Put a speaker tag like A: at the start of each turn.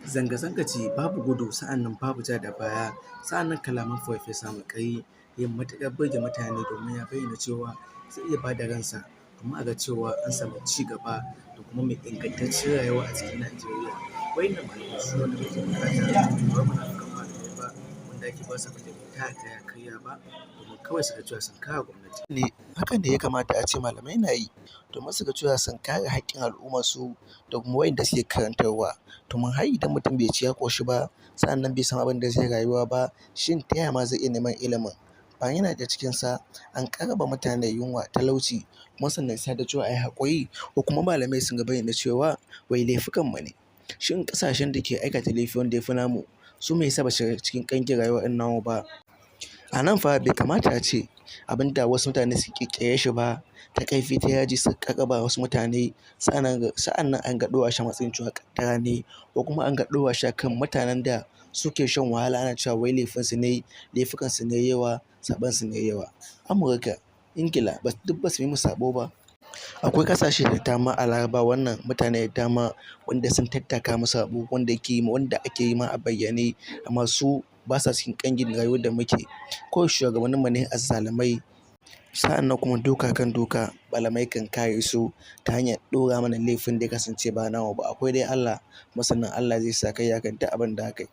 A: Zanga-zanga ce babu gudu, sa'annan babu ja da baya. Sa'annan kalaman Farfesa Maƙari ya matuƙar burge mutane domin ya bayyana cewa zai iya ba da ransa domin a ga cewa an samu ci gaba da kuma mai ingantacciyar rayuwa a cikin Najeriya. Waɗannan malamai su ne muke buƙata, ba munafukan malamai ba wanda ake ba su abin da bai taka kara ya karya ba domin kawai su ga cewa sun kare gwamnati. Hakan ne ya kamata a ce malamai na yi domin su ga cewa sun kare haƙƙin al'ummarsu da kuma waɗanda suke karantarwa. Domin har idan mutum bai ci ya ƙoshi ba, sa'annan bai san abin da zai rayuwa ba, shin ta yaya ma zai iya neman ilimin? Bayan yana da cikinsa an ƙaraba mutane yunwa, talauci, kuma sannan sai da cewa a yi haƙuri ko kuma malamai sun ga bayyana cewa wai laifukanmu ne. Shin ƙasashen da ke aikata laifi wanda ya fi namu su me ya sa ba su shiga cikin ƙangin rayuwa irin namu ba? A nan fa bai kamata a ce abin da wasu mutane suke ƙirƙire shi ba ta ƙarfi ta yaji su ƙaƙaba wasu mutane sa'annan an ga ɗora shi a matsayin cewa ƙaddara ne ko kuma an ga ɗora shi a kan mutanen da suke shan wahala ana cewa wai laifinsu ne, laifukansu ne yawa, saɓonsu ne yawa. Amurka, Ingila duk ba su yi musu saɓo ba. Akwai ƙasashe da dama a Larabawan nan, mutane da dama wanda sun tattaka musu saɓo wanda ake yi ma a bayyane, amma su ba sa cikin ƙangin rayuwar da muke. Kawai shugabanninmu ne azzalumai, sa'annan kuma doka kan doka malamai kan kare su ta hanyar ɗora mana laifin da ya kasance ba namu ba. Akwai dai Allah, kuma sannan Allah zai sakayya kan duk abin da aka yi.